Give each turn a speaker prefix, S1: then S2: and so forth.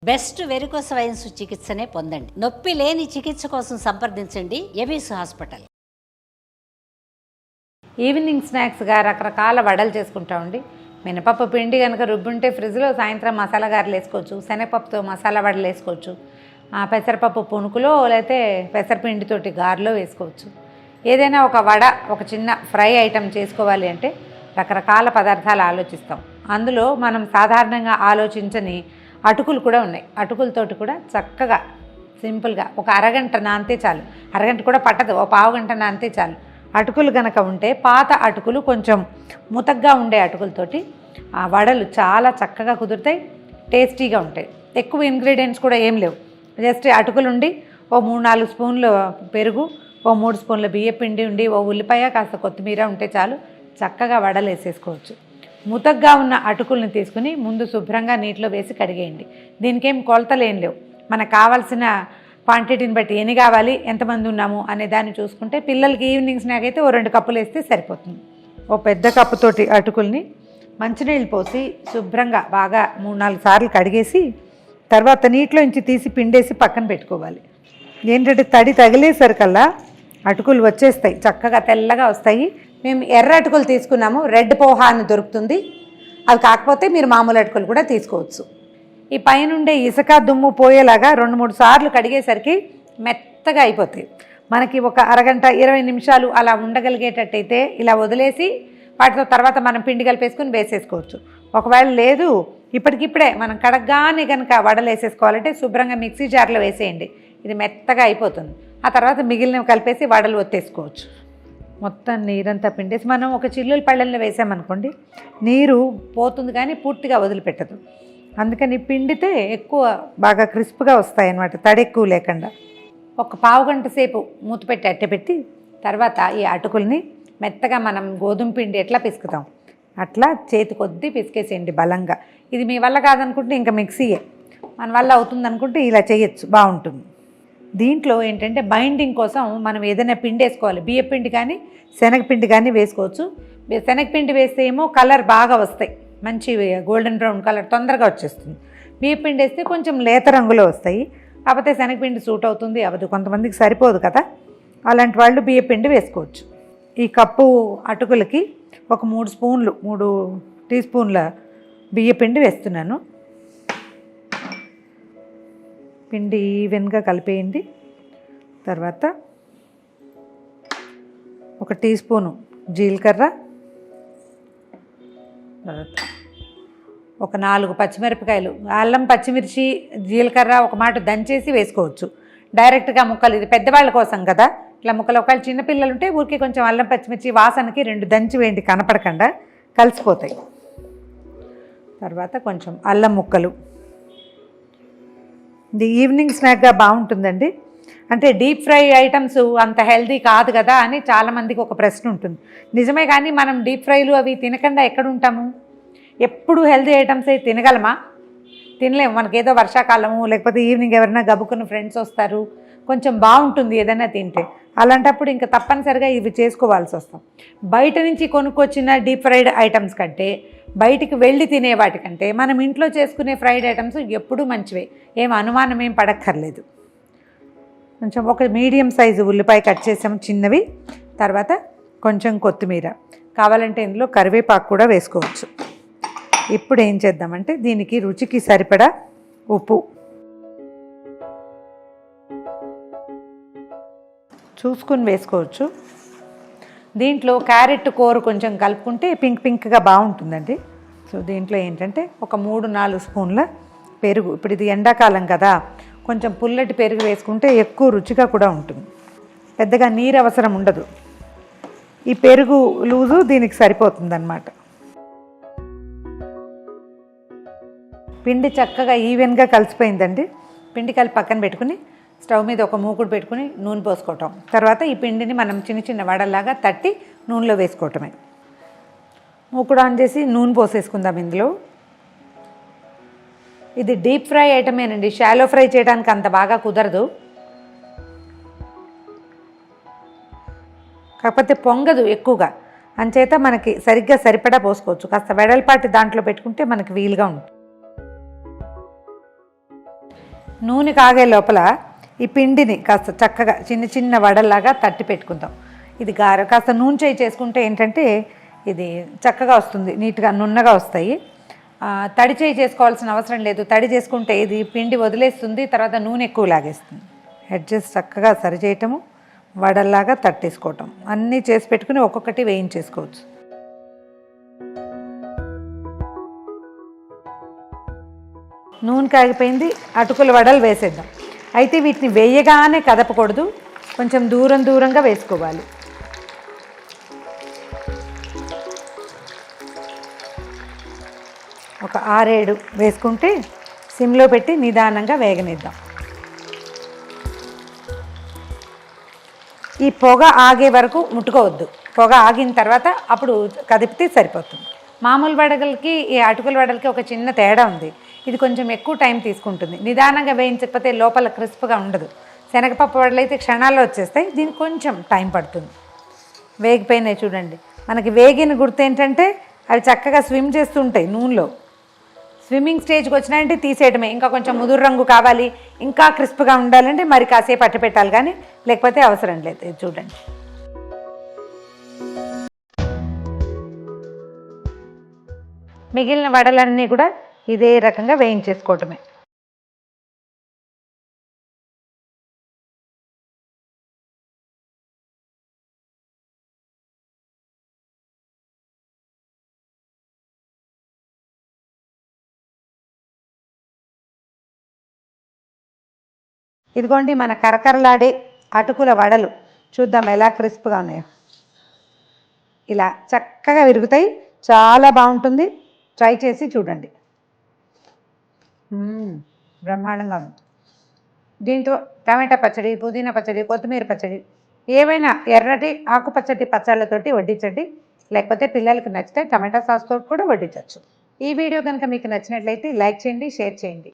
S1: Best varicose veins చికిత్సనే పొందండి. నొప్పి లేని చికిత్స కోసం సంప్రదించండి ఎబిస్ హాస్పిటల్.
S2: ఈవినింగ్ స్నాక్స్గా రకరకాల వడలు చేసుకుంటామండి. మినపప్పు పిండి కనుక రుబ్బుంటే ఫ్రిడ్జ్లో సాయంత్రం మసాలా గారెలు వేసుకోవచ్చు, శనగపప్పుతో మసాలా వడలు వేసుకోవచ్చు, పెసరపప్పు పునుకులో లేకపోతే పెసరపిండితోటి గారెలో వేసుకోవచ్చు. ఏదైనా ఒక వడ, ఒక చిన్న ఫ్రై ఐటెం చేసుకోవాలి అంటే రకరకాల పదార్థాలు ఆలోచిస్తాం. అందులో మనం సాధారణంగా ఆలోచించని అటుకులు కూడా ఉన్నాయి. అటుకులతోటి కూడా చక్కగా సింపుల్గా ఒక అరగంట నానితే చాలు, అరగంట కూడా పట్టదు, ఓ పావు గంట నానితే చాలు. అటుకులు కనుక ఉంటే పాత అటుకులు కొంచెం ముతగ్గా ఉండే అటుకులతోటి ఆ వడలు చాలా చక్కగా కుదురుతాయి, టేస్టీగా ఉంటాయి. ఎక్కువ ఇంగ్రీడియంట్స్ కూడా ఏం లేవు, జస్ట్ అటుకులు ఉండి ఓ 3-4 స్పూన్లు పెరుగు, ఓ 3 స్పూన్ల బియ్యపిండి ఉండి, ఓ ఉల్లిపాయ, కాస్త కొత్తిమీర ఉంటే చాలు, చక్కగా వడలు వేసేసుకోవచ్చు. ముతగ్గా ఉన్న అటుకుల్ని తీసుకుని ముందు శుభ్రంగా నీటిలో వేసి కడిగేయండి. దీనికేం కొలతలు ఏం లేవు, మనకు కావాల్సిన క్వాంటిటీని బట్టి ఎన్ని కావాలి, ఎంతమంది ఉన్నాము అనే దాన్ని చూసుకుంటే పిల్లలకి ఈవినింగ్ స్నాక్ అయితే ఓ 2 కప్పులు వేస్తే సరిపోతుంది. ఓ పెద్ద కప్పుతోటి అటుకుల్ని మంచినీళ్ళు పోసి శుభ్రంగా బాగా 3-4 సార్లు కడిగేసి తర్వాత నీటిలో నుంచి తీసి పిండేసి పక్కన పెట్టుకోవాలి. ఏంటంటే తడి తగిలేసరికల్లా అటుకులు వచ్చేస్తాయి, చక్కగా తెల్లగా వస్తాయి. మేము ఎర్ర అటుకులు తీసుకున్నాము, రెడ్ పోహా అని దొరుకుతుంది, అది కాకపోతే మీరు మామూలు అటుకులు కూడా తీసుకోవచ్చు. ఈ పైనుండే ఇసుక దుమ్ము పోయేలాగా 2-3 సార్లు కడిగేసరికి మెత్తగా అయిపోతాయి. మనకి ఒక అరగంట 20 నిమిషాలు అలా ఉండగలిగేటట్టయితే ఇలా వదిలేసి వాటితో తర్వాత మనం పిండి కలిపేసుకుని వేసేసుకోవచ్చు. ఒకవేళ లేదు ఇప్పటికిప్పుడే మనం కడగ్గానే కనుక వడలు వేసేసుకోవాలంటే శుభ్రంగా మిక్సీ జార్లో వేసేయండి, ఇది మెత్తగా అయిపోతుంది. ఆ తర్వాత మిగిలినవి కలిపేసి వడలు ఒత్తేసుకోవచ్చు. మొత్తం నీరంతా పిండేసి మనం ఒక చిల్లుల పళ్ళెంలో వేసామనుకోండి, నీరు పోతుంది కానీ పూర్తిగా వదిలిపెట్టదు. అందుకని పిండితే ఎక్కువ బాగా క్రిస్ప్గా వస్తాయి అన్నమాట, తడి ఎక్కువ లేకుండా. ఒక పావు గంట సేపు మూత పెట్టి అట్టెపెట్టి తర్వాత ఈ అటుకుల్ని మెత్తగా మనం గోధుమ పిండి ఎట్లా పిసుకుతాం అట్లా చేతి కొద్దీ పిసికేసేయండి బలంగా. ఇది మీ వల్ల కాదనుకుంటే ఇంకా మిక్సీయే, మన వల్ల అవుతుంది అనుకుంటే ఇలా చేయొచ్చు, బాగుంటుంది. దీంట్లో ఏంటంటే బైండింగ్ కోసం మనం ఏదైనా పిండి వేసుకోవాలి, బియ్యపిండి కానీ శనగపిండి కానీ వేసుకోవచ్చు. శనగపిండి వేస్తే ఏమో కలర్ బాగా వస్తాయి, మంచి గోల్డెన్ బ్రౌన్ కలర్ తొందరగా వచ్చేస్తుంది. బియ్యపిండి వేస్తే కొంచెం లేత రంగులో వస్తాయి, కాకపోతే శనగపిండి సూట్ అవుతుంది అవదు, కొంతమందికి సరిపోదు కదా, అలాంటి వాళ్ళు బియ్యపిండి వేసుకోవచ్చు. ఈ కప్పు అటుకులకి ఒక 3 టీ స్పూన్ల బియ్యపిండి వేస్తున్నాను. పిండి ఈవెన్గా కలిపేయండి. తర్వాత 1 టీ స్పూను జీలకర్ర, తర్వాత ఒక 4 పచ్చిమిరపకాయలు, అల్లం పచ్చిమిర్చి జీలకర్ర ఒక మాట దంచేసి వేసుకోవచ్చు, డైరెక్ట్గా ముక్కలు. ఇది పెద్దవాళ్ళ కోసం కదా ఇట్లా ముక్కలు. ఒకవేళ చిన్నపిల్లలు ఉంటే ఊరికే కొంచెం అల్లం పచ్చిమిర్చి వాసనకి 2 దంచి వేయండి, కనపడకుండా కలిసిపోతాయి. తర్వాత కొంచెం అల్లం ముక్కలు. ఇది ఈవినింగ్ స్నాక్గా బాగుంటుందండి. అంటే డీప్ ఫ్రై ఐటమ్స్ అంత హెల్దీ కాదు కదా అని చాలామందికి ఒక ప్రశ్న ఉంటుంది. నిజమే, కానీ మనం డీప్ ఫ్రైలు అవి తినకుండా ఎక్కడ ఉంటాము? ఎప్పుడు హెల్దీ ఐటమ్స్ అయితే తినగలమా? తినలేము. మనకేదో వర్షాకాలము లేకపోతే ఈవినింగ్ ఎవరైనా గబుక్కున్న ఫ్రెండ్స్ వస్తారు, కొంచెం బాగుంటుంది ఏదైనా తింటే, అలాంటప్పుడు ఇంకా తప్పనిసరిగా ఇవి చేసుకోవాల్సి వస్తాం. బయట నుంచి కొనుక్కొచ్చిన డీప్ ఫ్రైడ్ ఐటమ్స్ కంటే, బయటికి వెళ్ళి తినే వాటికంటే మనం ఇంట్లో చేసుకునే ఫ్రైడ్ ఐటమ్స్ ఎప్పుడూ మంచివే, ఏం అనుమానం ఏం పడక్కర్లేదు. కొంచెం ఒక మీడియం సైజు ఉల్లిపాయ కట్ చేసాము చిన్నవి, తర్వాత కొంచెం కొత్తిమీర, కావాలంటే ఇందులో కరివేపాకు కూడా వేసుకోవచ్చు. ఇప్పుడు ఏం చేద్దామంటే దీనికి రుచికి సరిపడా ఉప్పు చూసుకుని వేసుకోవచ్చు. దీంట్లో క్యారెట్ కూర కొంచెం కలుపుకుంటే పింక్గా బాగుంటుందండి. సో దీంట్లో ఏంటంటే ఒక 3-4 స్పూన్ల పెరుగు. ఇప్పుడు ఇది ఎండాకాలం కదా, కొంచెం పుల్లటి పెరుగు వేసుకుంటే ఎక్కువ రుచిగా కూడా ఉంటుంది, పెద్దగా నీరు అవసరం ఉండదు. ఈ పెరుగు లూజు దీనికి సరిపోతుందన్నమాట. పిండి చక్కగా ఈవెన్గా కలిసిపోయిందండి. పిండి కలిపి పక్కన పెట్టుకుని స్టవ్ మీద ఒక మూకుడు పెట్టుకుని నూనె పోసుకోవటం, తర్వాత ఈ పిండిని మనం చిన్న వడలాగా తట్టి నూనెలో వేసుకోవటమే. మూకుడు ఆన్ చేసి నూనె పోసేసుకుందాం ఇందులో. ఇది డీప్ ఫ్రై ఐటమేనండి, షాలో ఫ్రై చేయడానికి అంత బాగా కుదరదు, కాకపోతే పొంగదు ఎక్కువగా, అంచేత మనకి సరిగ్గా సరిపడా పోసుకోవచ్చు. కాస్త వెడల్పాటి దాంట్లో పెట్టుకుంటే మనకి వీలుగా ఉంటుంది. నూనె కాగే లోపల ఈ పిండిని కాస్త చక్కగా చిన్న చిన్న వడల్లాగా తట్టి పెట్టుకుందాం. ఇది గారె కాస్త నూనె చేయి చేసుకుంటే ఏంటంటే ఇది చక్కగా వస్తుంది, నీట్గా నున్నగా వస్తాయి. తడి చేయి చేసుకోవాల్సిన అవసరం లేదు. తడి చేసుకుంటే ఇది పిండి వదిలేస్తుంది, తర్వాత నూనె ఎక్కువ లాగేస్తుంది. అడ్జస్ట్ చక్కగా సరి చేయటము, వడల్లాగా తట్టేసుకోవటం, అన్నీ చేసి పెట్టుకుని ఒక్కొక్కటి వేయించేసుకోవచ్చు. నూనె కాగిపోయింది, అటుకుల వడలు వేసేద్దాం. అయితే వీటిని వేయగానే కదపకూడదు, కొంచెం దూరం దూరంగా వేసుకోవాలి. ఒక 6-7 వేసుకుంటే సిమ్లో పెట్టి నిదానంగా వేగనిద్దాం. ఈ పొగ ఆగే వరకు ముట్టుకోవద్దు. పొగ ఆగిన తర్వాత అప్పుడు కదిపితే సరిపోతుంది. మామూలు వడగలకి ఈ అటుకుల వడలకి ఒక చిన్న తేడా ఉంది. ఇది కొంచెం ఎక్కువ టైం తీసుకుంటుంది. నిదానంగా వేయించకపోతే లోపల క్రిస్ప్గా ఉండదు. శనగపప్పు వడలు అయితే క్షణాల్లో వచ్చేస్తాయి, దీనికి కొంచెం టైం పడుతుంది. వేగిపోయినాయి చూడండి. మనకి వేగిన గుర్తు ఏంటంటే అవి చక్కగా స్విమ్ చేస్తూ ఉంటాయి నూనెలో. స్విమ్మింగ్ స్టేజ్కి వచ్చినాయంటే తీసేయడమే. ఇంకా కొంచెం ముదురు రంగు కావాలి, ఇంకా క్రిస్ప్గా ఉండాలంటే మరి కాసేపు అట్టు పెట్టాలి, కానీ లేకపోతే అవసరం లేదు. ఇది చూడండి. మిగిలిన వడలన్నీ కూడా ఇదే రకంగా వేయించేసుకోవటమే. ఇదిగోండి మన కరకరలాడే అటుకుల వడలు. చూద్దాం ఎలా క్రిస్ప్గా ఉన్నాయో. ఇలా చక్కగా విరుగుతాయి, చాలా బాగుంటుంది. ట్రై చేసి చూడండి. బ్రహ్మాండంగా ఉంది. దీంతో టమాటా పచ్చడి, పుదీనా పచ్చడి, కొత్తిమీర పచ్చడి, ఏవైనా ఎర్రటి ఆకుపచ్చటి పచ్చళ్ళతోటి వడ్డించండి. లేకపోతే పిల్లలకి నచ్చితే టమాటా సాస్తో కూడా వడ్డించవచ్చు. ఈ వీడియో కనుక మీకు నచ్చినట్లయితే లైక్ చేయండి, షేర్ చేయండి.